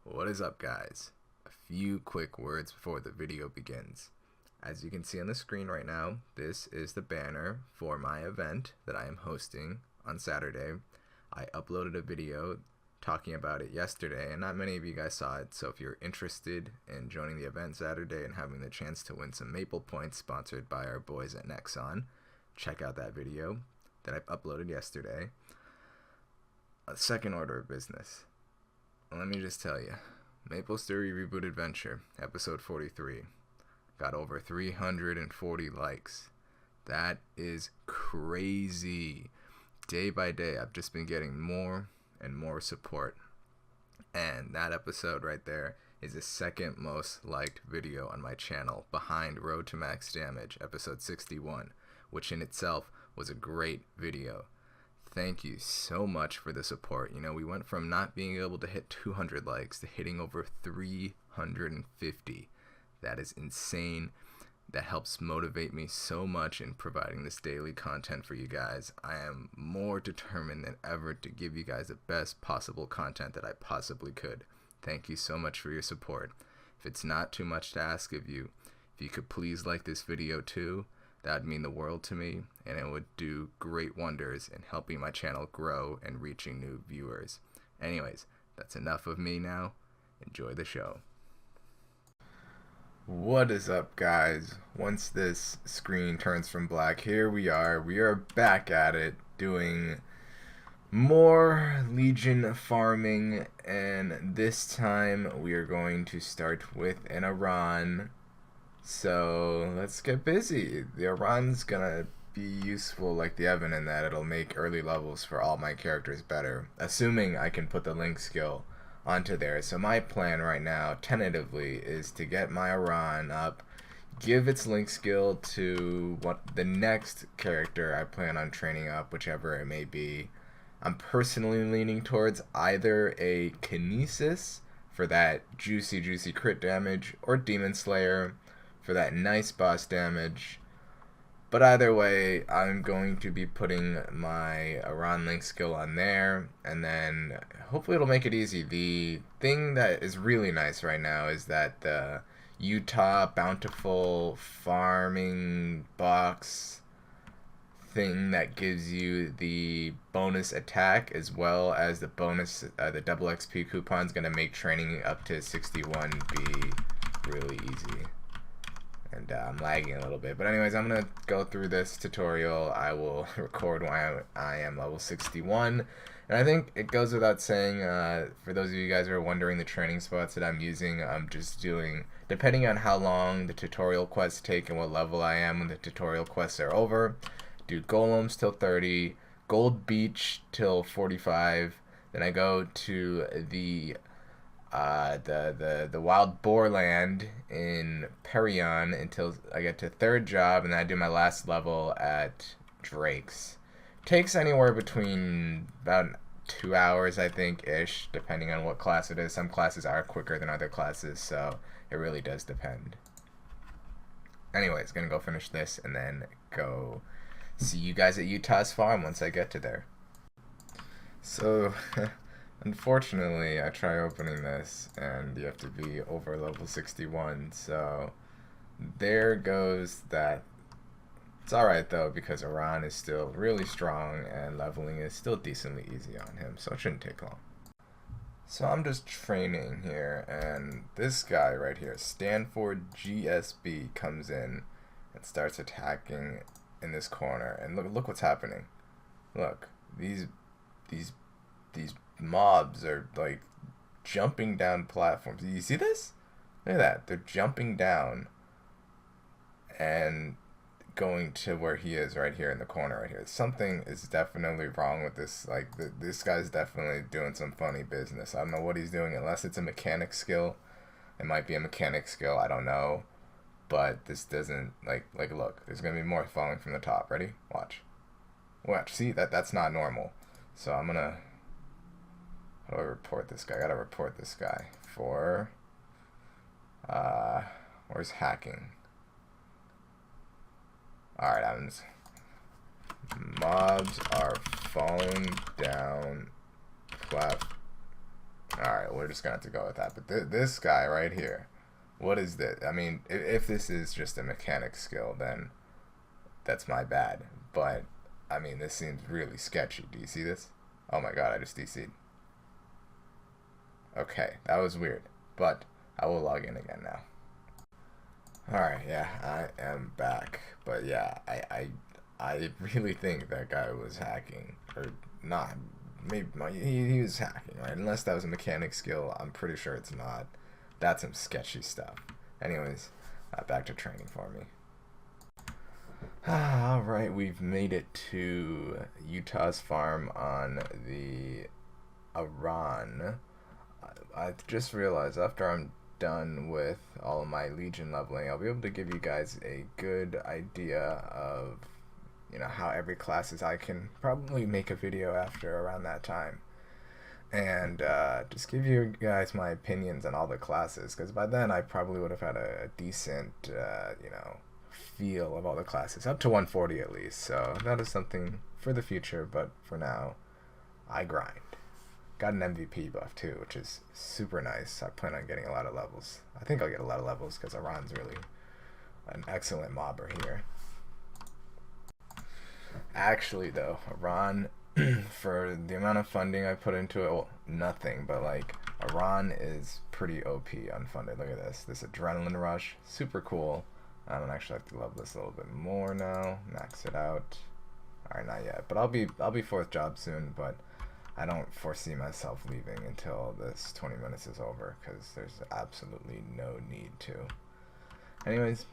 What is up, guys? A few quick words before the video begins. As you can see on the screen right now, this is the banner for my event that I am hosting on Saturday. I uploaded a video talking about it yesterday, and not many of you guys saw it, so if you're interested in joining the event Saturday and having the chance to win some Maple points sponsored by our boys at Nexon, check out that video that I've uploaded yesterday. A second order of business. Let me just tell you, MapleStory Reboot Adventure, episode 43, got over 340 likes. That is crazy. Day by day, I've just been getting more and more support. And that episode right there is the second most liked video on my channel, behind Road to Max Damage, episode 61, which in itself was a great video. Thank you so much for the support. You know, we went from not being able to hit 200 likes to hitting over 350. That is insane. That helps motivate me so much in providing this daily content for you guys. I am more determined than ever to give you guys the best possible content that I possibly could. Thank you so much for your support. If it's not too much to ask of you, if you could please like this video too, that would mean the world to me, and it would do great wonders in helping my channel grow and reaching new viewers. Anyways, that's enough of me now. Enjoy the show. What is up, guys? Once this screen turns from black, here we are. We are back at it, doing more Legion farming, and this time we are going to start with an Aran. So let's get busy. The Aran's gonna be useful like the Evan in that it'll make early levels for all my characters better, assuming I can put the link skill onto there. So my plan right now, tentatively, is to get my Aran up, give its link skill to what the next character I plan on training up, whichever it may be. I'm personally leaning towards either a Kinesis for that juicy crit damage, or Demon Slayer for that nice boss damage. But either way, I'm going to be putting my Aran link skill on there, and then hopefully it'll make it easy. The thing that is really nice right now is that the Utah Bountiful farming box thing that gives you the bonus attack as well as the bonus, the double XP coupon, is going to make training up to 61 be really easy. And I'm lagging a little bit, but anyways, I'm gonna go through this tutorial. I will record when I am level 61, and I think it goes without saying, for those of you guys who are wondering the training spots that I'm using, I'm just doing, depending on how long the tutorial quests take and what level I am when the tutorial quests are over, do golems till 30, gold beach till 45, then I go to the wild boar land in Perion until I get to 3rd job, and then I do my last level at Drake's. Takes anywhere between about 2 hours, I think, ish, depending on what class it is. Some classes are quicker than other classes, so it really does depend. Anyways, gonna go finish this and then go see you guys at Utah's farm once I get to there. So unfortunately, I try opening this, and you have to be over level 61, so there goes that. It's alright though, because Aran is still really strong, and leveling is still decently easy on him, so it shouldn't take long. So I'm just training here, and this guy right here, Stanford GSB, comes in and starts attacking in this corner, and look what's happening. Look, these mobs are like jumping down platforms. You see this? Look at that. They're jumping down and going to where he is right here in the corner right here. Something is definitely wrong with this. Like, this guy's definitely doing some funny business. I don't know what he's doing, unless it's a mechanic skill. It might be a mechanic skill. I don't know. But this doesn't, like look. There's going to be more falling from the top. Ready? Watch. Watch. See? That's not normal. So I'm going to... How do I report this guy? I gotta report this guy for, where's hacking? Alright, mobs are falling down Alright, we're just gonna have to go with that. But this guy right here, what is this? I mean, if this is just a mechanic skill, then that's my bad. But, I mean, this seems really sketchy. Do you see this? Oh my god, I just DC'd. Okay, that was weird. But, I will log in again now. Alright, yeah, I am back. But yeah, I really think that guy was hacking. Or not. Maybe he was hacking, right? Unless that was a mechanic skill, I'm pretty sure it's not. That's some sketchy stuff. Anyways, back to training for me. Alright, we've made it to Utah's farm on the Aran. I just realized after I'm done with all of my Legion leveling, I'll be able to give you guys a good idea of, you know, how every class is. I can probably make a video after around that time and just give you guys my opinions on all the classes, because by then I probably would have had a decent you know, feel of all the classes, up to 140 at least. So that is something for the future, but for now I grind. Got an MVP buff too, which is super nice. I plan on getting a lot of levels. I think I'll get a lot of levels because Aran's really an excellent mobber here. Actually though, Aran, for the amount of funding I put into it, well, nothing, but like, Aran is pretty OP unfunded. Look at this adrenaline rush, super cool. I don't actually have to level this a little bit more now, max it out. Alright, not yet, but I'll be 4th job soon, but I don't foresee myself leaving until this 20 minutes is over, because there's absolutely no need to. Anyways,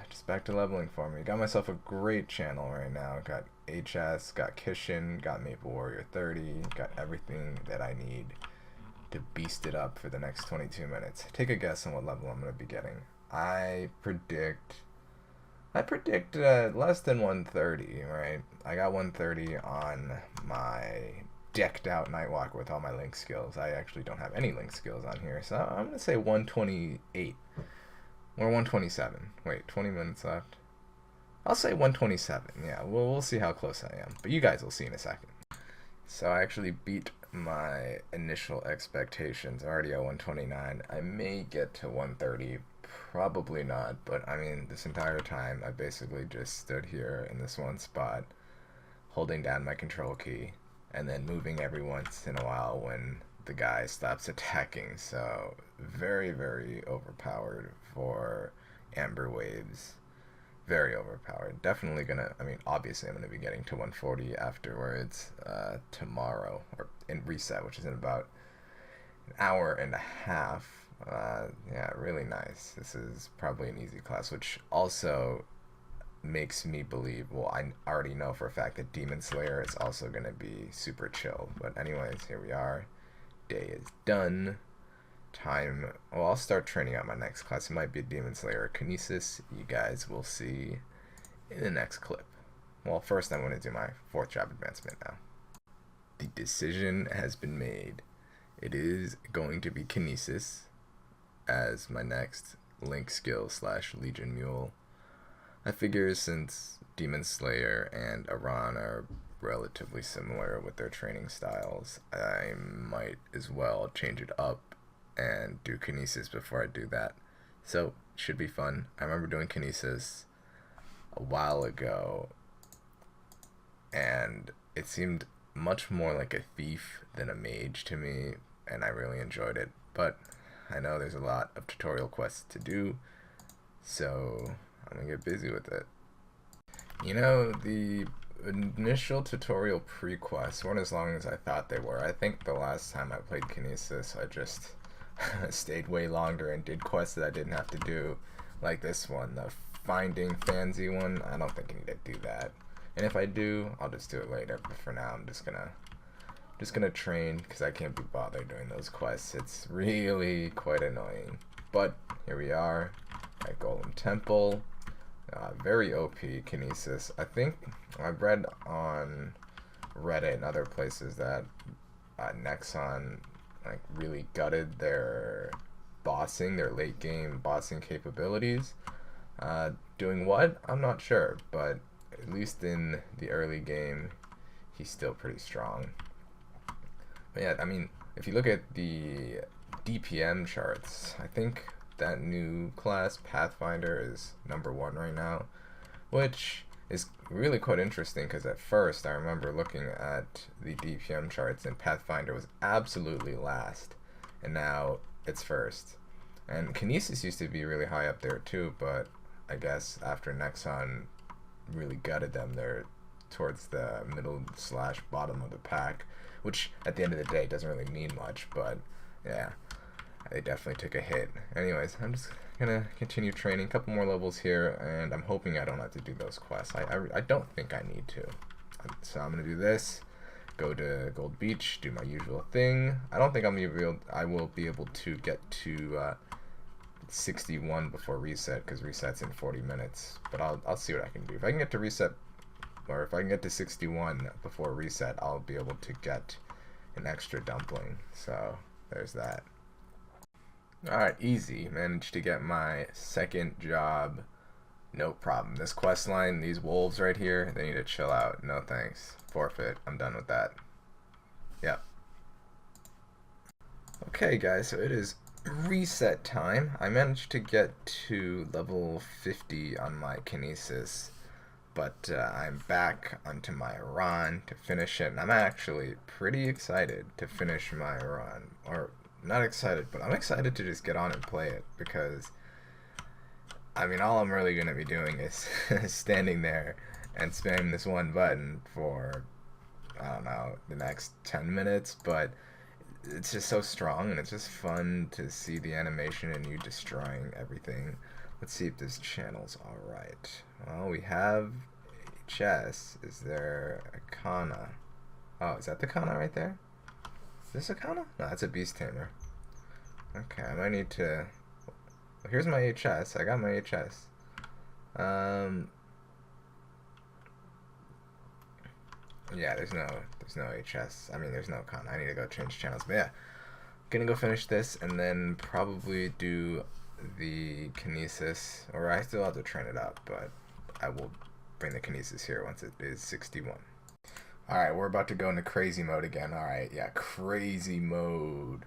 just back to leveling for me. Got myself a great channel right now. Got HS, got Kishin, got Maple Warrior 30, got everything that I need to beast it up for the next 22 minutes. Take a guess on what level I'm going to be getting. I predict less than 130, right? I got 130 on my decked out Nightwalk with all my link skills. I actually don't have any link skills on here, so I'm going to say 128. Or 127. Wait, 20 minutes left. I'll say 127. Yeah, we'll see how close I am. But you guys will see in a second. So I actually beat my initial expectations. Already at 129. I may get to 130. Probably not. But I mean, this entire time I basically just stood here in this one spot, holding down my control key, and then moving every once in a while when the guy stops attacking. So very, very overpowered for Amber Waves. Very overpowered. Definitely gonna, I mean, obviously I'm gonna be getting to 140 afterwards tomorrow, or in reset, which is in about an hour and a half. Yeah, really nice. This is probably an easy class, which also makes me believe, well, I already know for a fact that Demon Slayer is also going to be super chill. But anyways, here we are. Day is done. Time, well, I'll start training out my next class. It might be a Demon Slayer or Kinesis. You guys will see in the next clip. Well, first I'm going to do my 4th job advancement now. The decision has been made. It is going to be Kinesis as my next link skill / Legion Mule. I figure since Demon Slayer and Aran are relatively similar with their training styles, I might as well change it up and do Kinesis before I do that. So, should be fun. I remember doing Kinesis a while ago, and it seemed much more like a thief than a mage to me, and I really enjoyed it. But I know there's a lot of tutorial quests to do, so I'm gonna get busy with it. You know, the initial tutorial pre-quests weren't as long as I thought they were. I think the last time I played Kinesis, I just stayed way longer and did quests that I didn't have to do, like this one, the Finding Fancy one. I don't think I need to do that. And if I do, I'll just do it later. But for now, I'm just gonna train, because I can't be bothered doing those quests. It's really quite annoying. But here we are at Golem Temple. Very OP Kinesis. I think I've read on Reddit and other places that Nexon like really gutted their bossing, their late game bossing capabilities. Doing what? I'm not sure, but at least in the early game, he's still pretty strong. But yeah, I mean, if you look at the DPM charts, I think that new class, Pathfinder, is #1 right now, which is really quite interesting because at first I remember looking at the DPM charts and Pathfinder was absolutely last, and now it's first. And Kinesis used to be really high up there too, but I guess after Nexon really gutted them, they're towards the middle / bottom of the pack, which at the end of the day doesn't really mean much, but yeah, they definitely took a hit. Anyways, I'm just gonna continue training, a couple more levels here, and I'm hoping I don't have to do those quests. I don't think I need to. So I'm gonna do this, go to Gold Beach, do my usual thing. I don't think I will be able to get to 61 before reset, because reset's in 40 minutes, but I'll see what I can do. If I can get to reset, or if I can get to 61 before reset, I'll be able to get an extra dumpling. So there's that. Alright, easy. Managed to get my second job. No problem. This quest line, these wolves right here, they need to chill out. No thanks. Forfeit. I'm done with that. Yep. Okay guys, so it is reset time. I managed to get to level 50 on my Kinesis, but I'm back onto my Aran to finish it, and I'm actually pretty excited to finish my Aran. Or, not excited, but I'm excited to just get on and play it, because I mean, all I'm really going to be doing is standing there and spamming this one button for, I don't know, the next 10 minutes, but it's just so strong, and it's just fun to see the animation and you destroying everything. Let's see if this channel's alright. Well, we have a chest. Is there a Kana? Oh, is that the Kana right there? Is this a Kana? No, that's a Beast Tamer. Okay, I might need to... Well, here's my HS. I got my HS. Yeah, there's no HS. I mean, there's no Kana. I need to go change channels. But yeah, gonna go finish this and then probably do the Kinesis. Or I still have to train it up, but I will bring the Kinesis here once it is 61. Alright, we're about to go into crazy mode again. Alright, yeah, crazy mode.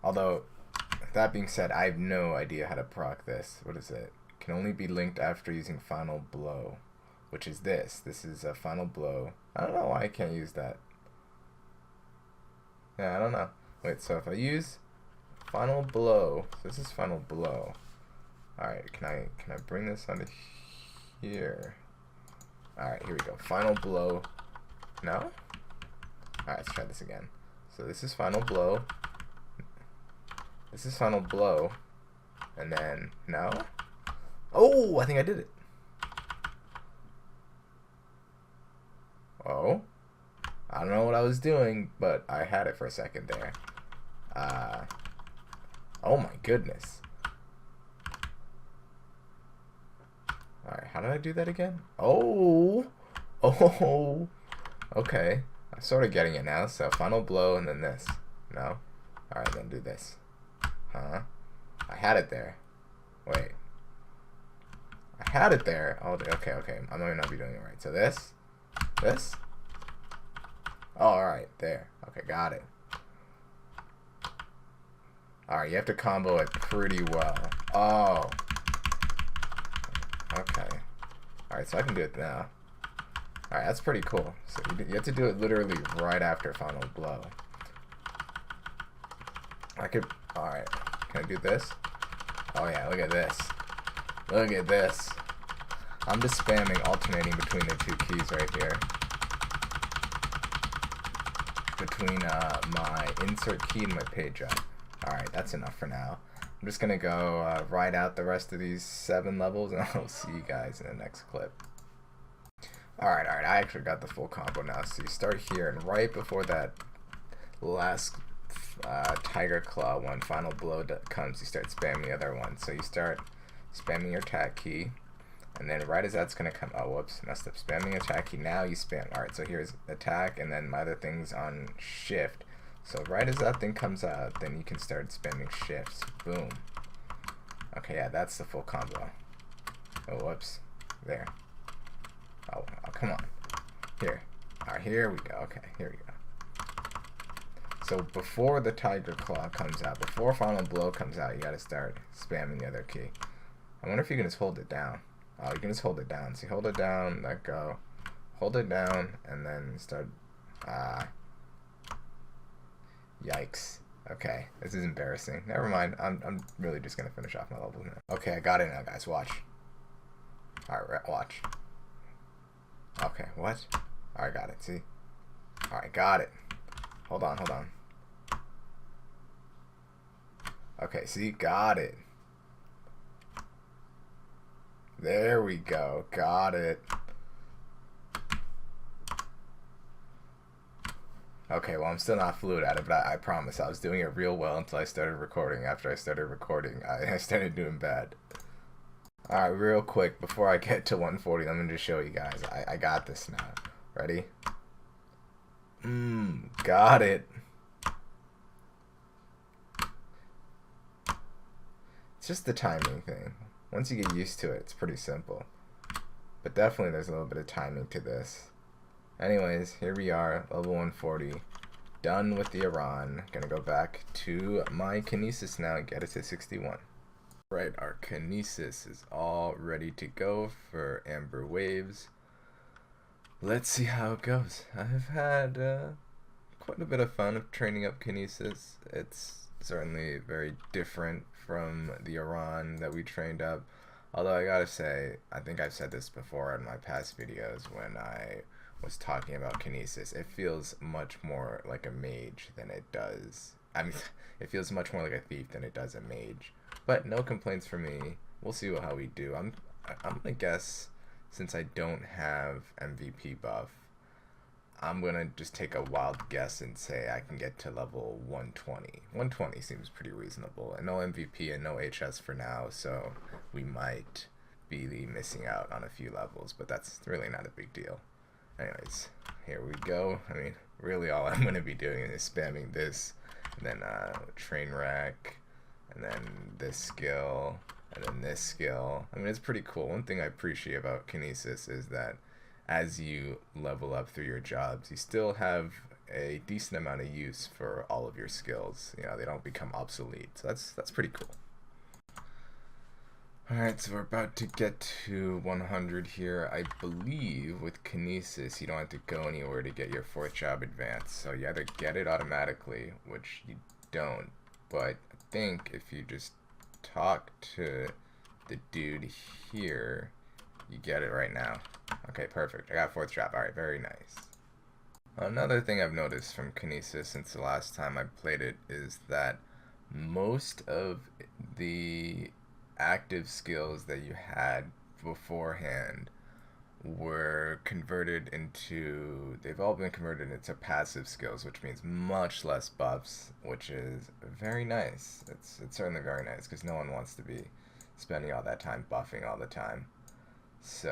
Although, that being said, I have no idea how to proc this. What is it? Can only be linked after using Final Blow, which is this. This is a Final Blow. I don't know why I can't use that. Yeah, I don't know. Wait, so if I use Final Blow, so this is Final Blow. Alright, can I bring this onto here? Alright, here we go. Final Blow. No? Alright, let's try this again. So this is Final Blow. This is Final Blow. And then, no? Oh, I think I did it. Oh. I don't know what I was doing, but I had it for a second there. Oh my goodness. Alright, how did I do that again? Oh. Oh. Okay. I'm sort of getting it now. So Final Blow and then this. No? Alright, then do this. Huh? I had it there. Wait. I had it there. Oh, okay. I might not be doing it right. So this. This. Oh, alright. There. Okay, got it. Alright, you have to combo it pretty well. Oh. Okay. Alright, so I can do it now. Alright, that's pretty cool. So you have to do it literally right after Final Blow. I could... Alright. Can I do this? Oh yeah, look at this. Look at this. I'm just spamming, alternating between the two keys right here. Between my insert key and my page up. Alright, that's enough for now. I'm just gonna go ride out the rest of these 7 levels, and I'll see you guys in the next clip. Alright, I actually got the full combo now. So you start here, and right before that last Tiger Claw one, Final Blow comes, you start spamming the other one. So you start spamming your attack key, and then right as that's gonna come, oh whoops, messed up, spamming attack key, now you spam, alright, so here's attack, and then my other thing's on shift. So right as that thing comes out, then you can start spamming shifts. Boom. Okay, yeah, that's the full combo. Oh, whoops. There. Oh, come on. Here. Alright, here we go. Okay, here we go. So before the Tiger Claw comes out, before Final Blow comes out, you gotta start spamming the other key. I wonder if you can just hold it down. Oh, you can just hold it down. See, hold it down, let go. Hold it down, and then start. Yikes. Okay, this is embarrassing. Never mind. I'm really just gonna finish off my levels now. Okay, I got it now, guys. Watch. Alright, watch. Okay, what? Alright, got it. See? Alright, got it. Hold on, hold on. Okay, see? Got it. There we go. Got it. Okay, well, I'm still not fluid at it, but I promise I was doing it real well until I started recording. After I started recording, I started doing bad. Alright, real quick, before I get to 140, let me just show you guys. I got this now. Ready? Got it. It's just the timing thing. Once you get used to it, it's pretty simple. But definitely there's a little bit of timing to this. Anyways, here we are, level 140. Done with the Aran. Gonna go back to my Kinesis now and get it to 61. Right, our Kinesis is all ready to go for Amber Waves. Let's see how it goes. I've had quite a bit of fun of training up Kinesis. It's certainly very different from the Aran that we trained up. Although I gotta say, I think I've said this before in my past videos when I was talking about Kinesis, it feels much more like a mage than it does. I mean, it feels much more like a thief than it does a mage. But no complaints from me. We'll see how we do. I'm gonna guess, since I don't have MVP buff, I'm gonna just take a wild guess and say I can get to level 120. 120 seems pretty reasonable. And no MVP and no HS for now, so we might be missing out on a few levels, but that's really not a big deal. Anyways, here we go. I mean, really all I'm gonna be doing is spamming this, and then train wreck, and then this skill, and then this skill. I mean, it's pretty cool. One thing I appreciate about Kinesis is that as you level up through your jobs, you still have a decent amount of use for all of your skills. You know, they don't become obsolete. So that's pretty cool. Alright, so we're about to get to 100 here. I believe with Kinesis, you don't have to go anywhere to get your 4th job advance. So you either get it automatically, which you don't. But I think if you just talk to the dude here, you get it right now. Okay, perfect. I got 4th job. Alright, very nice. Another thing I've noticed from Kinesis since the last time I played it is that most of the active skills that you had beforehand were converted into, they've all been converted into passive skills, which means much less buffs, which is very nice. It's certainly very nice because no one wants to be spending all that time buffing all the time. So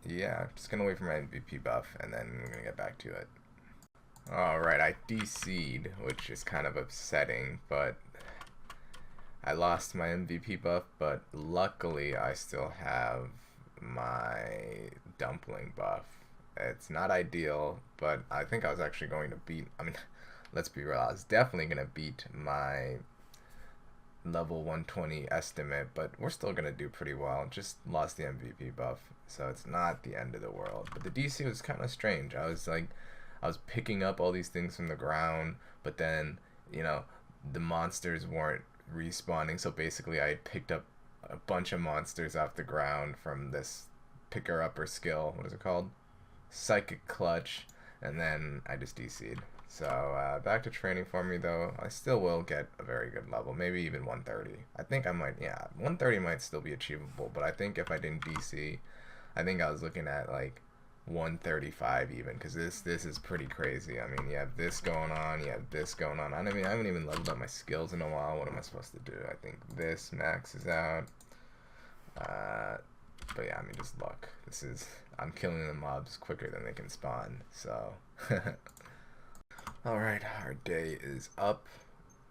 yeah, I'm just gonna wait for my MVP buff and then we're gonna get back to it. Alright, I DC'd, which is kind of upsetting, but I lost my MVP buff, but luckily I still have my dumpling buff. It's not ideal, but I think I was actually going to beat, I mean, let's be real, I was definitely going to beat my level 120 estimate, but we're still going to do pretty well. Just lost the MVP buff, so it's not the end of the world. But the DC was kind of strange. I was picking up all these things from the ground, but then, you know, the monsters weren't respawning, so basically I picked up a bunch of monsters off the ground from this picker-upper skill. What is it called? Psychic Clutch, and then I just DC'd. So back to training for me though. I still will get a very good level, maybe even 130. I think I might, yeah, 130 might still be achievable, but I think if I didn't DC, I think I was looking at like 135 even, because this is pretty crazy. I mean, you have this going on, you have this going on. I mean, I haven't even leveled up my skills in a while. What am I supposed to do? I think this maxes out. But yeah, I mean, just luck. I'm killing the mobs quicker than they can spawn, so. Alright, our day is up.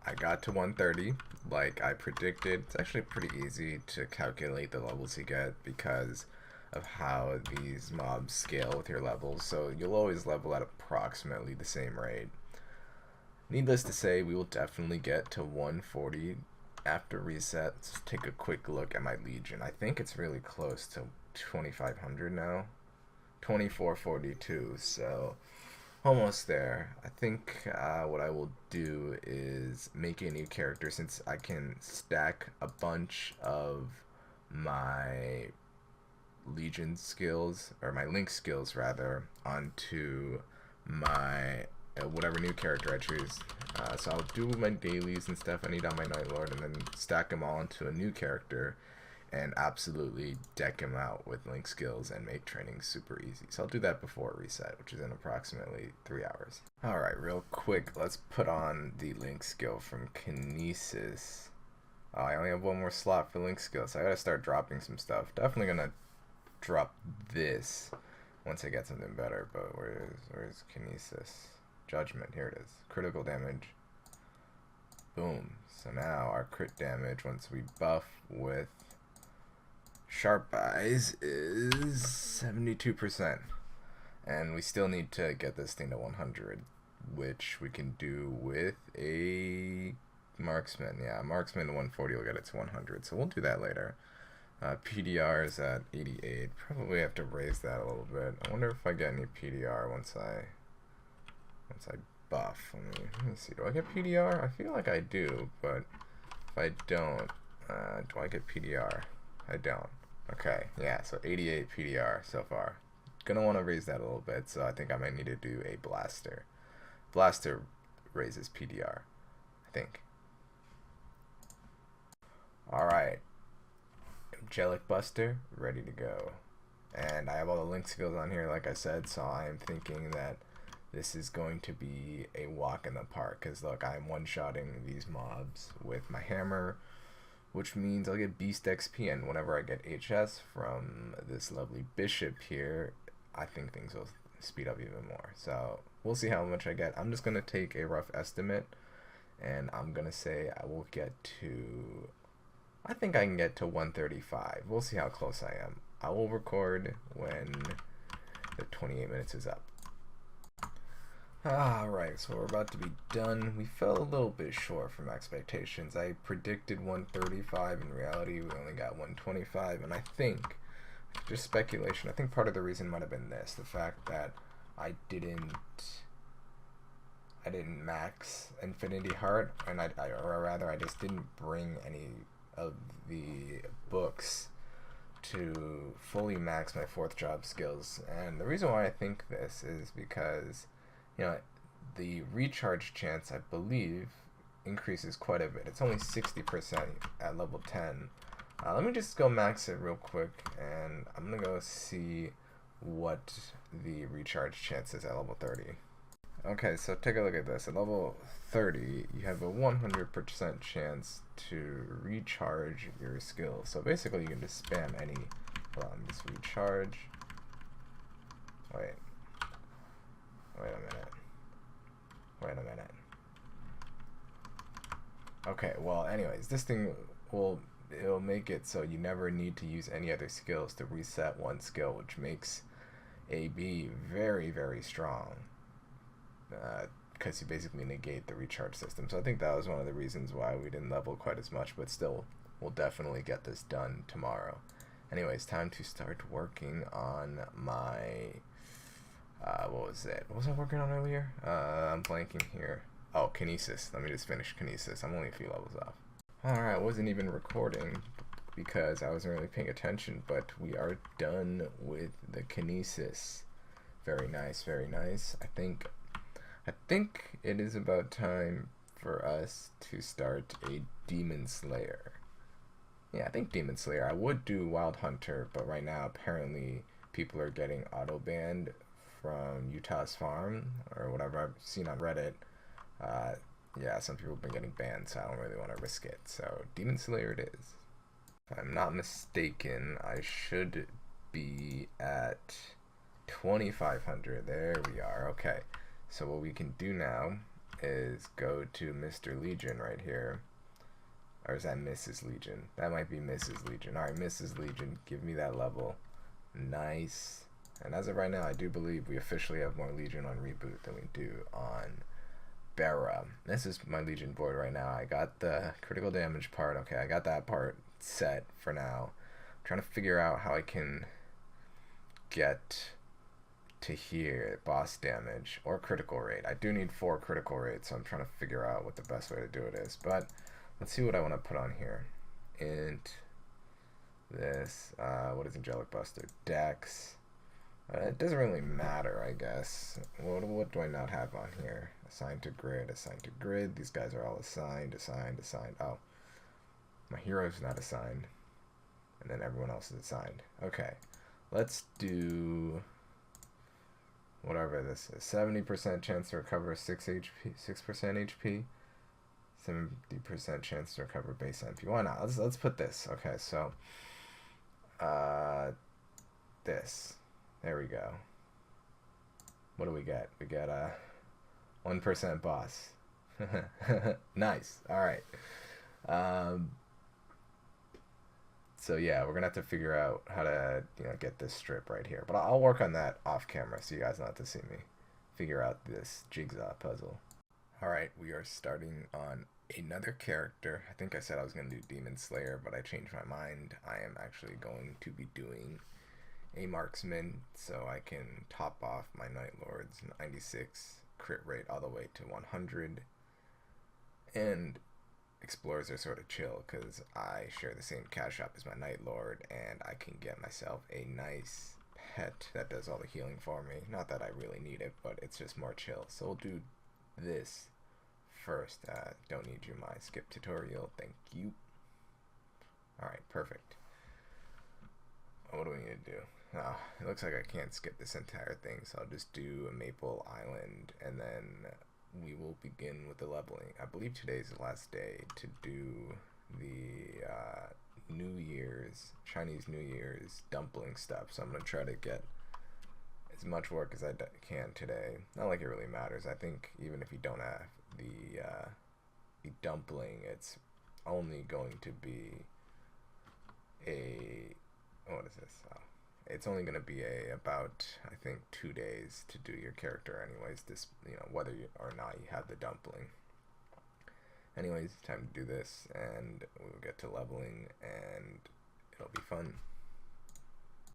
I got to 130, like I predicted. It's actually pretty easy to calculate the levels you get because of how these mobs scale with your levels, so you'll always level at approximately the same rate. Needless to say, we will definitely get to 140 after reset. Let's take a quick look at my Legion. I think it's really close to 2500 now. 2442, so almost there. I think what I will do is make a new character, since I can stack a bunch of my Legion skills, or my Link skills rather, onto my whatever new character I choose. So I'll do my dailies and stuff I need on my Night Lord, and then stack them all into a new character and absolutely deck him out with Link skills and make training super easy. So I'll do that before reset, which is in approximately 3 hours. Alright, real quick, let's put on the Link skill from Kinesis. Oh, I only have one more slot for Link skill, so I gotta start dropping some stuff. Definitely gonna drop this once I get something better, but where's Kinesis? Judgment, here it is. Critical damage. Boom. So now our crit damage, once we buff with Sharp Eyes, is 72%. And we still need to get this thing to 100, which we can do with a Marksman. Yeah, Marksman to 140 will get it to 100, so we'll do that later. PDR is at 88. Probably have to raise that a little bit. I wonder if I get any PDR once I buff. Let me see. Do I get PDR? I feel like I do, but if I don't, do I get PDR? I don't. Okay, yeah, so 88 PDR so far. Gonna want to raise that a little bit, so I think I might need to do a Blaster. Blaster raises PDR, I think. Alright. Angelic Buster, ready to go. And I have all the Link skills on here, like I said, so I'm thinking that this is going to be a walk in the park, because look, I'm one-shotting these mobs with my hammer, which means I'll get Beast XP, and whenever I get HS from this lovely Bishop here, I think things will speed up even more. So we'll see how much I get. I'm just going to take a rough estimate, and I'm going to say I will get to, I think I can get to 135. We'll see how close I am. I will record when the 28 minutes is up. Alright, so we're about to be done. We fell a little bit short from expectations. I predicted 135. In reality, we only got 125. And I think, just speculation, I think part of the reason might have been this. The fact that I didn't max Infinity Heart, and or rather I just didn't bring any of the books to fully max my 4th job skills. And the reason why I think this is because, you know, the recharge chance, I believe, increases quite a bit. It's only 60% at level 10. Let me just go max it real quick, and I'm going to go see what the recharge chance is at level 30. Okay, so take a look at this. At level 30, you have a 100% chance to recharge your skills. So basically, you can just spam any. Hold on, just recharge. Wait a minute. Okay, well, anyways, this thing it'll make it so you never need to use any other skills to reset one skill, which makes AB very, very strong. Because you basically negate the recharge system. So I think that was one of the reasons why we didn't level quite as much, but still, we'll definitely get this done tomorrow. Anyways, time to start working on my, what was it? What was I working on earlier? I'm blanking here. Oh, Kinesis. Let me just finish Kinesis. I'm only a few levels off. Alright, I wasn't even recording because I wasn't really paying attention, but we are done with the Kinesis. Very nice, very nice. I think it is about time for us to start a Demon Slayer. Yeah, I think Demon Slayer. I would do Wild Hunter, but right now apparently people are getting auto banned from Utah's farm or whatever I've seen on Reddit. Yeah, some people have been getting banned, so I don't really want to risk it. So Demon Slayer it is. If I'm not mistaken, I should be at 2,500. There we are. Okay. So what we can do now is go to Mr. Legion right here. Or is that Mrs. Legion? That might be Mrs. Legion. Alright, Mrs. Legion, give me that level. Nice. And as of right now, I do believe we officially have more Legion on Reboot than we do on Bera. This is my Legion board right now. I got the critical damage part. Okay, I got that part set for now. I'm trying to figure out how I can get to here, boss damage or critical rate. I do need 4 critical rates, so I'm trying to figure out what the best way to do it is. But let's see what I want to put on here. Int this, what is Angelic Buster? Dex. It doesn't really matter, I guess. What do I not have on here? Assigned to grid, assigned to grid. These guys are all assigned. Oh, my hero's not assigned. And then everyone else is assigned. Okay, let's do whatever this is. 70% chance to recover 6% HP. 70% chance to recover base MP. Why not? Let's put this. Okay, so this. There we go. What do we get? We get a 1% boss. Nice. All right. So yeah, we're gonna have to figure out how to get this strip right here. But I'll work on that off camera, so you guys don't have to see me figure out this jigsaw puzzle. All right, we are starting on another character. I think I said I was gonna do Demon Slayer, but I changed my mind. I am actually going to be doing a Marksman, so I can top off my Night Lord's 96 crit rate all the way to 100. And Explorers are sort of chill because I share the same cash shop as my Night Lord, and I can get myself a nice pet that does all the healing for me. Not that I really need it, but it's just more chill. So we'll do this first. Don't need you, my skip tutorial. Thank you. Alright, perfect. What do we need to do? Oh, it looks like I can't skip this entire thing, so I'll just do a Maple Island, and then we will begin with the leveling. I believe today's the last day to do the Chinese New Year's dumpling stuff, so I'm going to try to get as much work as I can today. Not like it really matters. I think even if you don't have the dumpling, it's only going to be what is this? Oh. It's only going to be about, I think, 2 days to do your character anyways, this, whether or not you have the dumpling. Anyways, time to do this, and we'll get to leveling, and it'll be fun.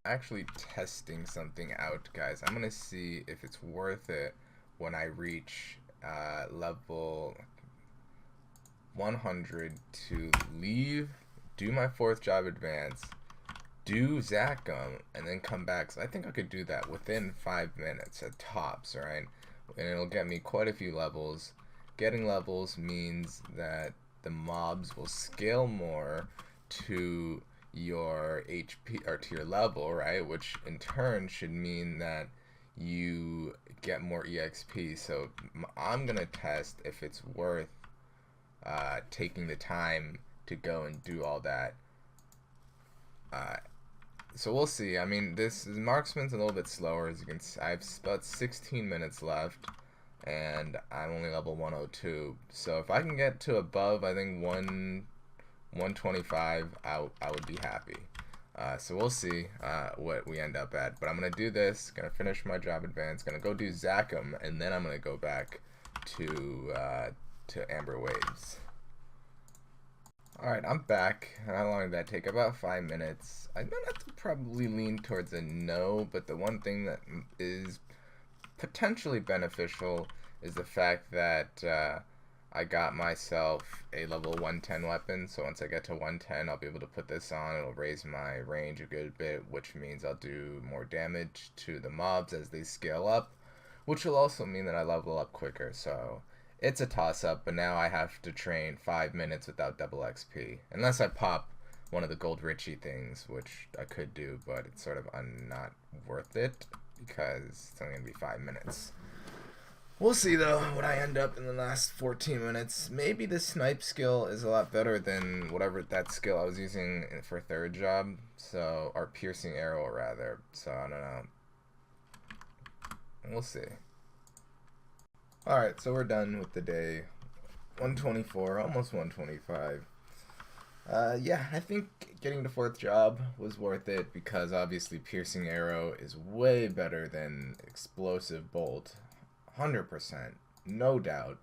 Actually testing something out, guys. I'm going to see if it's worth it when I reach level 100 to leave, do my 4th job advance, do Zachem, and then come back. So I think I could do that within 5 minutes at tops, right? And it'll get me quite a few levels. Getting levels means that the mobs will scale more to your HP or to your level, right? Which in turn should mean that you get more EXP. So I'm gonna test if it's worth taking the time to go and do all that. So we'll see. I mean, this Marksman's a little bit slower, as you can see. I have about 16 minutes left, and I'm only level 102. So if I can get to above, I think 125, I would be happy. So we'll see what we end up at. But I'm gonna do this. Gonna finish my job advance. Gonna go do Zachem, and then I'm gonna go back to Amber Waves. Alright, I'm back. How long did that take? About 5 minutes. I'm gonna have to probably lean towards a no, but the one thing that is potentially beneficial is the fact that I got myself a level 110 weapon, so once I get to 110, I'll be able to put this on. It'll raise my range a good bit, which means I'll do more damage to the mobs as they scale up, which will also mean that I level up quicker, so it's a toss-up, but now I have to train 5 minutes without double XP. Unless I pop one of the Gold Richie things, which I could do, but it's sort of not worth it, because it's only going to be 5 minutes. We'll see, though, what I end up in the last 14 minutes. Maybe the snipe skill is a lot better than whatever that skill I was using for 3rd job, so, or piercing arrow, rather, so I don't know. We'll see. Alright, so we're done with the day. 124, almost 125. Yeah, I think getting the 4th job was worth it because obviously piercing arrow is way better than explosive bolt. 100%, no doubt.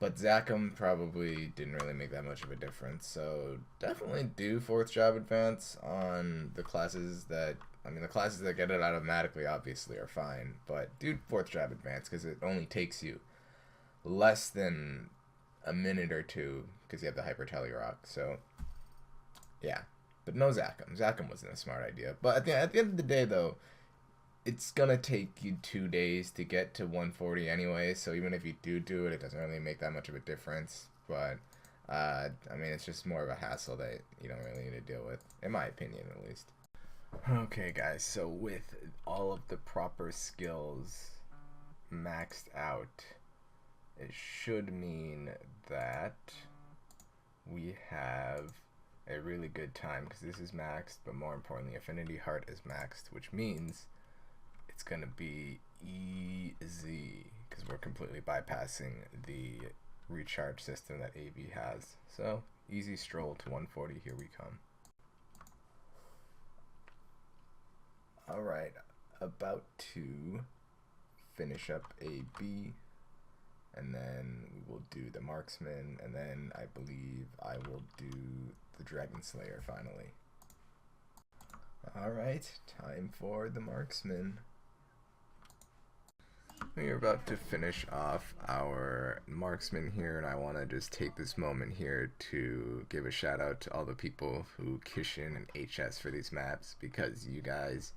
But Zachem probably didn't really make that much of a difference. So definitely do fourth job advance on the classes that, I mean, the classes that get it automatically obviously are fine. But do fourth job advance because it only takes you less than a minute or two because you have the Hyper Telerock. So yeah, but no Zachem. Zachem wasn't a smart idea. But at the end of the day, though, it's gonna take you 2 days to get to 140 anyway. So even if you do it, it doesn't really make that much of a difference. But I mean, it's just more of a hassle that you don't really need to deal with, in my opinion, at least. Okay, guys. So with all of the proper skills maxed out, it should mean that we have a really good time because this is maxed, but more importantly, Affinity Heart is maxed, which means it's going to be easy because we're completely bypassing the recharge system that AB has. So, easy stroll to 140, here we come. Alright, about to finish up AB, and then we will do the Marksman, and then I believe I will do the Dragon Slayer finally. Alright, time for the Marksman. We are about to finish off our Marksman here, and I want to just take this moment here to give a shout out to all the people who Kishin and HS for these maps, because you guys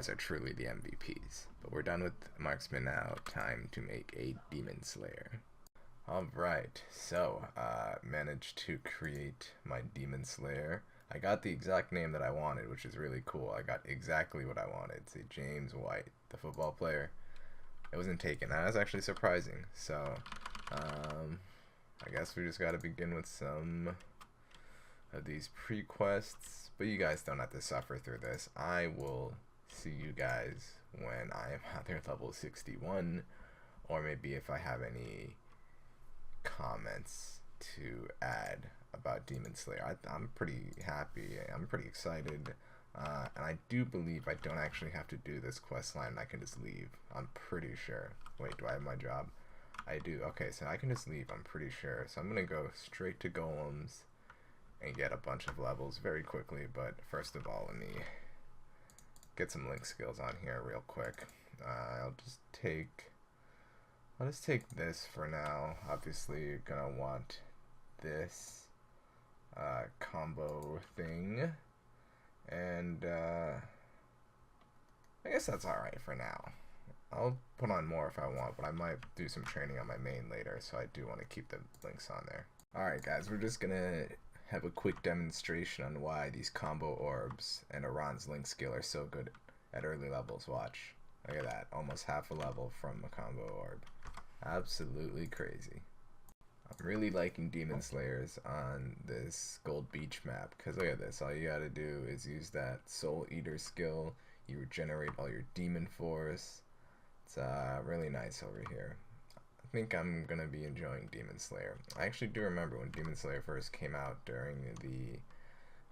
are truly the MVPs. But we're done with Marksman now. Time to make a Demon Slayer. Alright, so managed to create my Demon Slayer. I got the exact name that I wanted, which is really cool. I got exactly what I wanted. Say James White, the football player. It wasn't taken. That was actually surprising. So, I guess we just got to begin with some of these pre-quests. But you guys don't have to suffer through this. I will see you guys when I am either level 61, or maybe if I have any comments to add about Demon Slayer. I'm pretty happy. I'm pretty excited. And I do believe I don't actually have to do this quest line. I can just leave. I'm pretty sure. Wait, do I have my job? I do. Okay, so I can just leave. I'm pretty sure. So I'm going to go straight to Golems and get a bunch of levels very quickly. But first of all, let me get some link skills on here real quick. I'll just take this for now. Obviously, you're going to want this combo thing. And I guess that's alright for now. I'll put on more if I want, but I might do some training on my main later, so I do want to keep the links on there. Alright guys, we're just gonna have a quick demonstration on why these combo orbs and Aran's link skill are so good at early levels. Watch. Look at that. Almost half a level from a combo orb. Absolutely crazy. I'm really liking Demon Slayers on this Gold Beach map, because look at this, all you gotta do is use that Soul Eater skill, you regenerate all your Demon Force. It's really nice over here. I think I'm gonna be enjoying Demon Slayer. I actually do remember when Demon Slayer first came out during the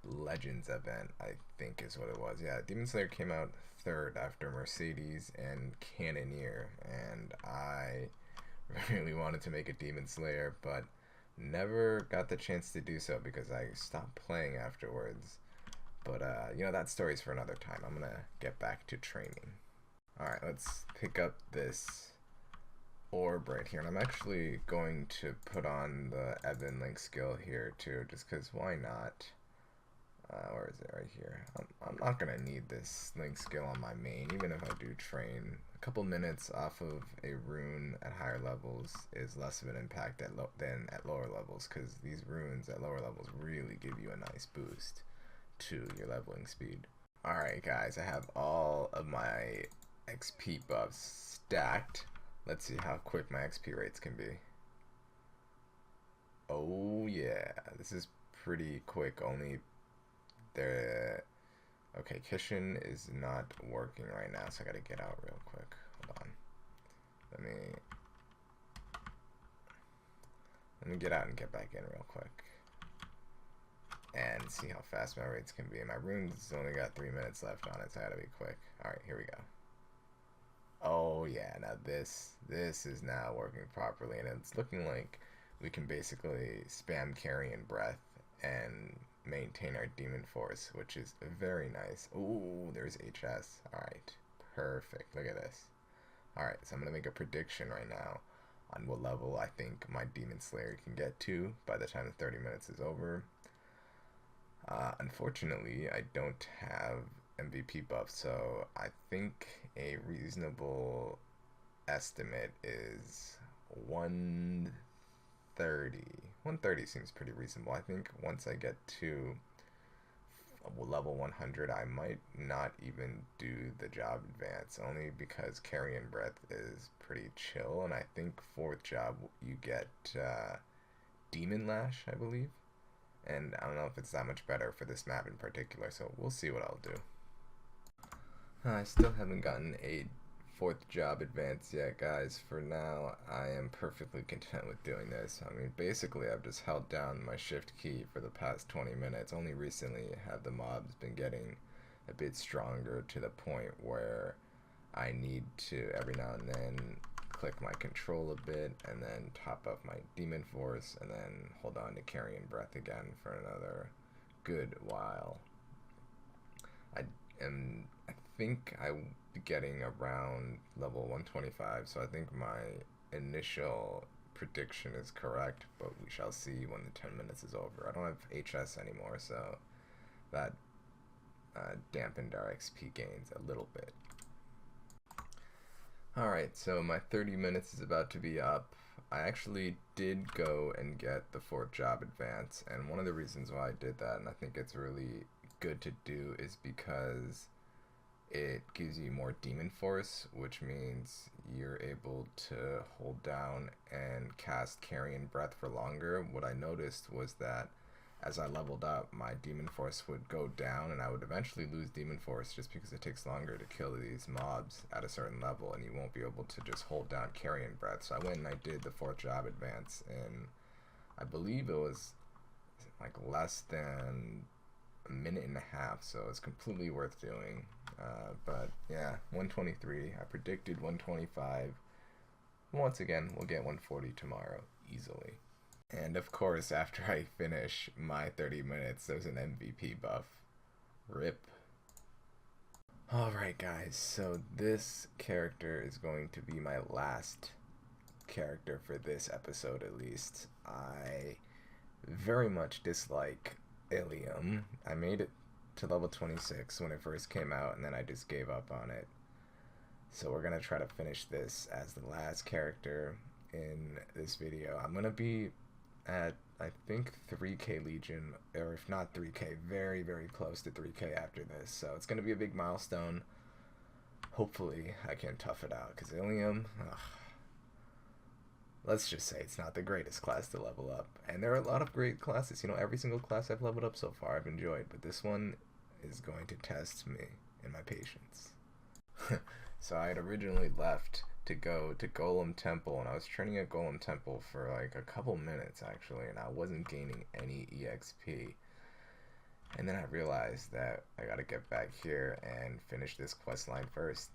Legends event, I think is what it was. Yeah, Demon Slayer came out third after Mercedes and Cannoneer, and I really wanted to make a Demon Slayer, but never got the chance to do so because I stopped playing afterwards. But you know, that story's for another time. I'm gonna get back to training. Alright, let's pick up this orb right here, and I'm actually going to put on the Evan link skill here too, just because why not? Where is it? Right here. I'm not gonna need this link skill on my main, even if I do train. A couple minutes off of a rune at higher levels is less of an impact than at lower levels, because these runes at lower levels really give you a nice boost to your leveling speed. Alright guys, I have all of my XP buffs stacked. Let's see how quick my XP rates can be. Oh yeah, this is pretty quick. Only okay, Kishin is not working right now, so I gotta get out real quick. Hold on. Let me get out and get back in real quick. And see how fast my rates can be. My rune's only got 3 minutes left on it, so I gotta be quick. Alright, here we go. Oh yeah, now this is now working properly, and it's looking like we can basically spam carrion breath and maintain our demon force, which is very nice. Ooh, there's HS. All right, perfect. Look at this. All right, so I'm gonna make a prediction right now on what level I think my demon slayer can get to by the time the 30 minutes is over. Unfortunately, I don't have MVP buff, so I think a reasonable estimate is 130. 130 seems pretty reasonable. I think once I get to level 100, I might not even do the job advance, only because carrion breath is pretty chill, and I think fourth job you get demon lash, I believe. And I don't know if it's that much better for this map in particular, so we'll see what I'll do. I still haven't gotten a fourth job advance yet, guys. For now, I am perfectly content with doing this. I mean, basically, I've just held down my shift key for the past 20 minutes. Only recently have the mobs been getting a bit stronger to the point where I need to, every now and then, click my control a bit and then top up my demon force and then hold on to carrion breath again for another good while. I think I'll be getting around level 125, so I think my initial prediction is correct, but we shall see when the 10 minutes is over. I don't have HS anymore, so that dampened our XP gains a little bit. Alright, so my 30 minutes is about to be up. I actually did go and get the fourth job advance, and one of the reasons why I did that, and I think it's really good to do, is because it gives you more demon force, which means you're able to hold down and cast carrion breath for longer. What I noticed was that as I leveled up, my demon force would go down, and I would eventually lose demon force just because it takes longer to kill these mobs at a certain level, and you won't be able to just hold down carrion breath. So I went and I did the fourth job advance, and I believe it was like less than a minute and a half, so it's completely worth doing. But yeah, 123. I predicted 125. Once again, we'll get 140 tomorrow easily. And of course, after I finish my 30 minutes, there's an MVP buff. RIP. Alright guys, so this character is going to be my last character for this episode at least. I very much dislike Ilium. I made it to level 26 when it first came out, and then I just gave up on it. So we're going to try to finish this as the last character in this video. I'm going to be at, I think, 3k Legion, or if not 3k, very, very close to 3k after this. So it's going to be a big milestone. Hopefully I can tough it out, because Ilium, let's just say it's not the greatest class to level up. And there are a lot of great classes. You know, every single class I've leveled up so far I've enjoyed, but this one is going to test me and my patience. So I had originally left to go to Golem Temple, and I was training at Golem Temple for like a couple minutes actually, and I wasn't gaining any EXP. And then I realized that I gotta get back here and finish this quest line first.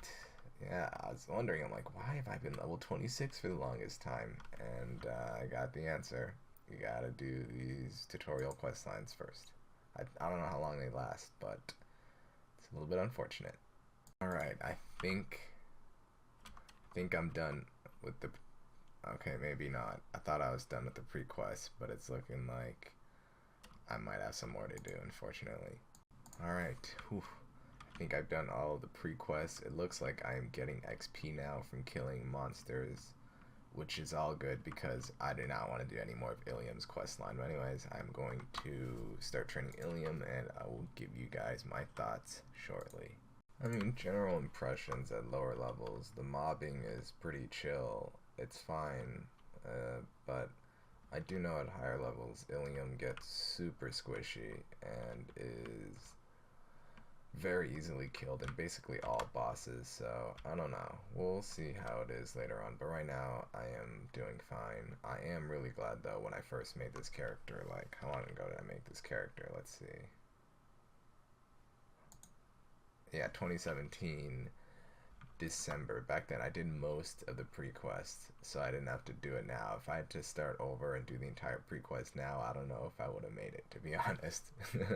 Yeah, I was wondering, I'm like, why have I been level 26 for the longest time? And I got the answer. You gotta do these tutorial quest lines first. I don't know how long they last, but it's a little bit unfortunate. Alright, I think I'm done with the... Okay, maybe not. I thought I was done with the pre-quest, but it's looking like I might have some more to do, unfortunately. Alright, I think I've done all of the pre-quests. It looks like I am getting XP now from killing monsters, which is all good because I do not want to do any more of Ilium's quest line. But anyways, I'm going to start training Ilium, and I will give you guys my thoughts shortly. I mean, general impressions at lower levels, the mobbing is pretty chill. It's fine, but I do know at higher levels, Ilium gets super squishy and is very easily killed in basically all bosses, so I don't know. We'll see how it is later on, but right now I am doing fine. I am really glad though when I first made this character. Like, how long ago did I make this character? Let's see. Yeah, 2017. December. Back then I did most of the pre-quest, so I didn't have to do it now. If I had to start over and do the entire pre-quest now, I don't know if I would have made it, to be honest.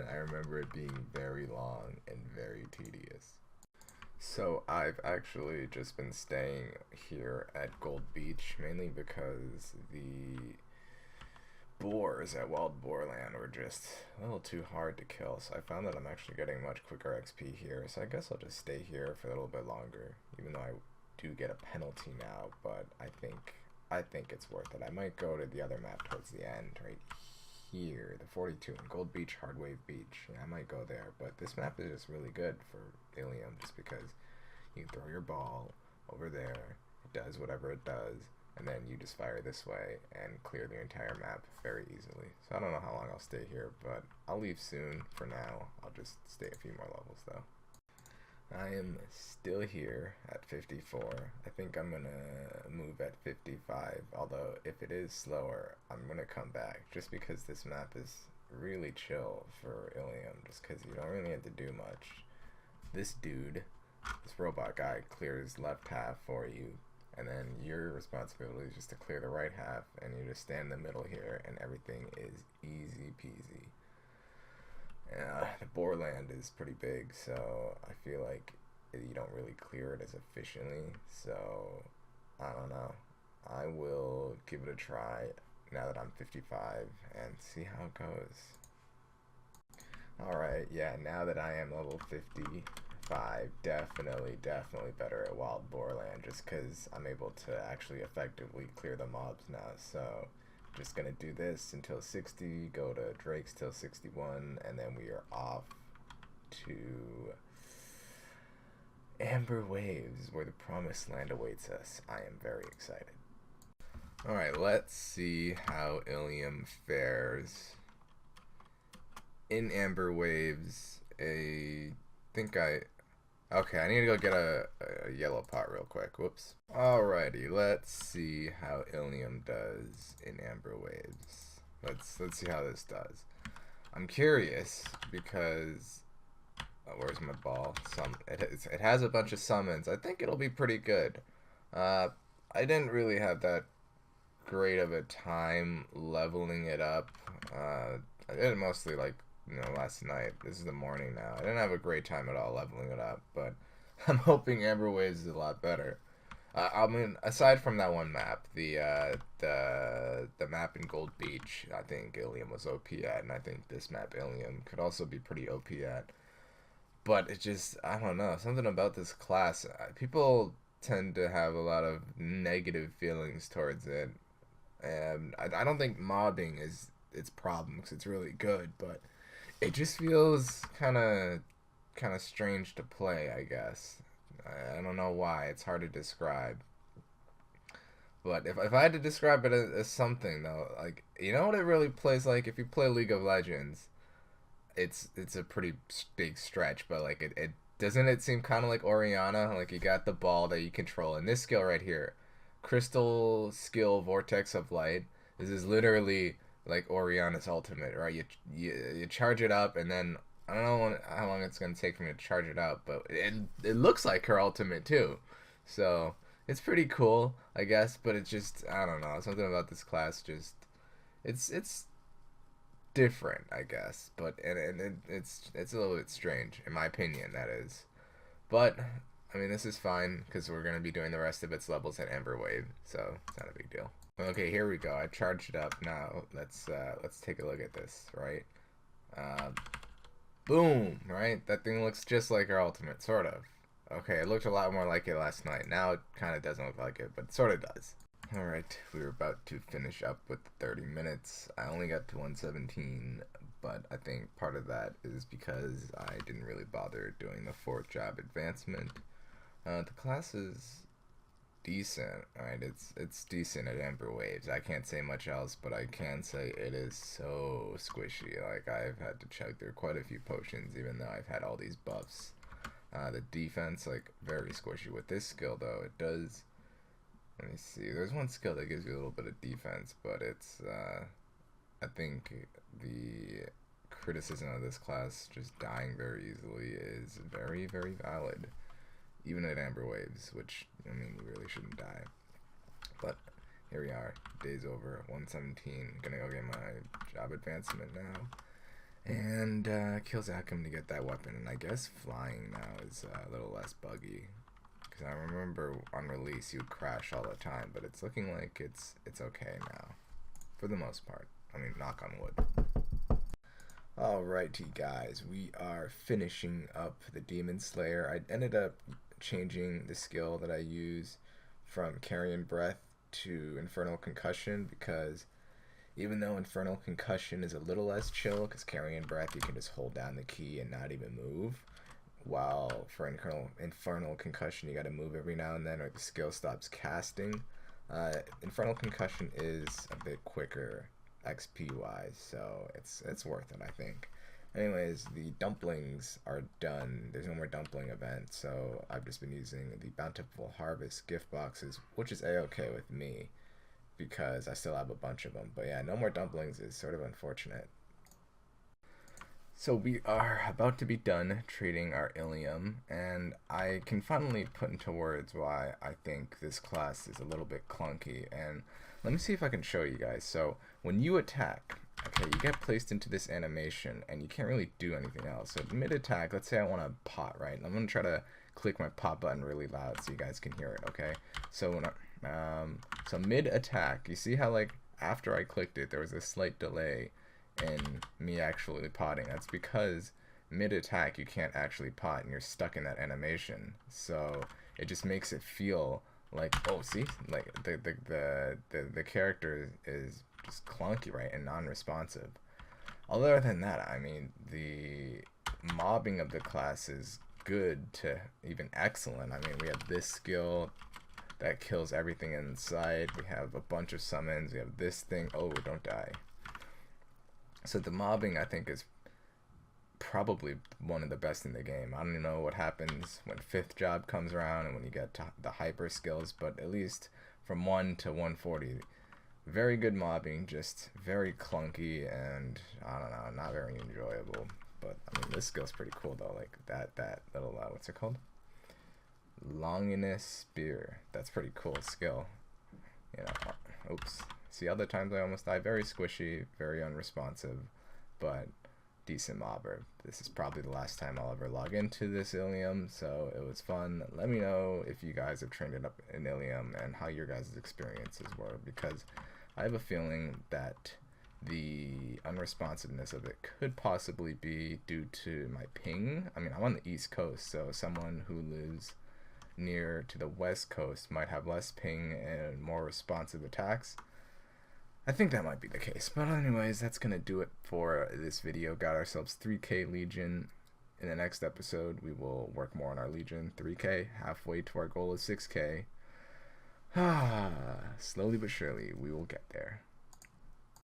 I remember it being very long and very tedious. So I've actually just been staying here at Gold Beach, mainly because the boars at Wild Boarland were just a little too hard to kill, so I found that I'm actually getting much quicker XP here, so I guess I'll just stay here for a little bit longer, even though I do get a penalty now, but I think it's worth it. I might go to the other map towards the end, right here, the 42 in Gold Beach, Hardwave Beach. Yeah, I might go there, but this map is just really good for Ilium, just because you can throw your ball over there, it does whatever it does, and then you just fire this way and clear the entire map very easily. So I don't know how long I'll stay here, but I'll leave soon. For now, I'll just stay a few more levels though. I am still here at 54. I think I'm gonna move at 55, although if it is slower, I'm gonna come back, just because this map is really chill for Ilium, just because you don't really have to do much. This dude, this robot guy, clears left half for you, and then your responsibility is just to clear the right half, and you just stand in the middle here, and everything is easy peasy. The Boarland is pretty big, so I feel like you don't really clear it as efficiently, so I don't know. I will give it a try now that I'm 55 and see how it goes. Alright, yeah, now that I am level 55, definitely better at Wild Boarland, just because I'm able to actually effectively clear the mobs now. So just gonna do this until 60, go to Drake's till 61, and then we are off to Amber Waves, where the promised land awaits us. I am very excited. Alright, let's see how Ilium fares in Amber Waves. Okay, I need to go get a yellow pot real quick. Whoops. Alrighty, let's see how Ilium does in Amber Waves. Let's see how this does. I'm curious because where's my ball? It has a bunch of summons. I think it'll be pretty good. I didn't really have that great of a time leveling it up. I did it mostly like last night. This is the morning now. I didn't have a great time at all leveling it up, but I'm hoping Amber Waves is a lot better. I mean, aside from that one map, the map in Gold Beach, I think Ilium was OP at, and I think this map Ilium could also be pretty OP at. But it just, I don't know, something about this class. People tend to have a lot of negative feelings towards it, and I don't think mobbing is its problem, because it's really good, but it just feels kind of strange to play, I guess. I don't know why. It's hard to describe. But if I had to describe it as something, though, like, you know what it really plays like? If you play League of Legends, it's a pretty big stretch, but, like, it doesn't it seem kind of like Orianna? Like, you got the ball that you control. And this skill right here, Crystal Skill Vortex of Light, this is literally like Orianna's ultimate, right? You charge it up, and then I don't know how long it's gonna take for me to charge it up, but it looks like her ultimate too, so it's pretty cool, I guess. But it's just, I don't know, something about this class just it's different, I guess. But it's a little bit strange, in my opinion, that is. But I mean, this is fine because we're gonna be doing the rest of its levels at Amber Wave, so it's not a big deal. Okay, here we go. I charged it up. Now let's take a look at this, right? Boom, right? That thing looks just like our ultimate, sort of. Okay, it looked a lot more like it last night. Now it kind of doesn't look like it, but it sort of does. Alright, we were about to finish up with 30 minutes. I only got to 117, but I think part of that is because I didn't really bother doing the 4th job advancement. The class is decent, right? It's decent at Amber Waves. I can't say much else, but I can say it is so squishy. Like, I've had to chug through quite a few potions, even though I've had all these buffs. The defense, like, very squishy. With this skill, though, it does... Let me see. There's one skill that gives you a little bit of defense, but it's, I think the criticism of this class just dying very easily is very, very valid. even at Amber Waves, which, I mean, you really shouldn't die. But here we are, day's over, 117, gonna go get my job advancement now. And kill Zakum to get that weapon, and I guess flying now is a little less buggy. Because I remember on release you'd crash all the time, but it's looking like it's okay now. For the most part. I mean, knock on wood. Alrighty guys, we are finishing up the Demon Slayer. I ended up changing the skill that I use from Carrion Breath to Infernal Concussion, because even though Infernal Concussion is a little less chill, because Carrion Breath you can just hold down the key and not even move, while for Infernal Concussion you gotta move every now and then or the skill stops casting. Infernal Concussion is a bit quicker XP wise, so it's worth it, I think. Anyways, the dumplings are done. There's no more dumpling event, so I've just been using the Bountiful Harvest gift boxes, which is a-okay with me because I still have a bunch of them. But yeah, no more dumplings is sort of unfortunate. So we are about to be done trading our Ilium, and I can finally put into words why I think this class is a little bit clunky, and let me see if I can show you guys. So when you attack, okay, you get placed into this animation, and you can't really do anything else. So mid-attack, let's say I want to pot, right? And I'm going to try to click my pot button really loud so you guys can hear it, okay? So when so mid-attack, you see how like after I clicked it, there was a slight delay in me actually potting. That's because mid-attack you can't actually pot and you're stuck in that animation, so it just makes it feel like, oh, see, like the character is just clunky, right, and non-responsive. Other than that, I mean, the mobbing of the class is good to even excellent. I mean, we have this skill that kills everything inside, we have a bunch of summons, we have this thing, oh, don't die. So the mobbing, I think, is probably one of the best in the game. I don't even know what happens when 5th job comes around and when you get to the hyper skills, but at least from 1 to 140, very good mobbing, just very clunky and, I don't know, not very enjoyable. But, I mean, this skill's pretty cool, though, like that little, what's it called? Longinus Spear. That's pretty cool skill. You know, oops. See, other times I almost die. Very squishy, very unresponsive, but decent mobber. This is probably the last time I'll ever log into this Ilium, so it was fun. Let me know if you guys have trained it up in Ilium and how your guys' experiences were, because I have a feeling that the unresponsiveness of it could possibly be due to my ping. I mean, I'm on the East Coast, so someone who lives near to the West Coast might have less ping and more responsive attacks. I think that might be the case. But anyways, that's going to do it for this video. Got ourselves 3K Legion. In the next episode, we will work more on our Legion. 3K, halfway to our goal of 6K. Slowly but surely, we will get there.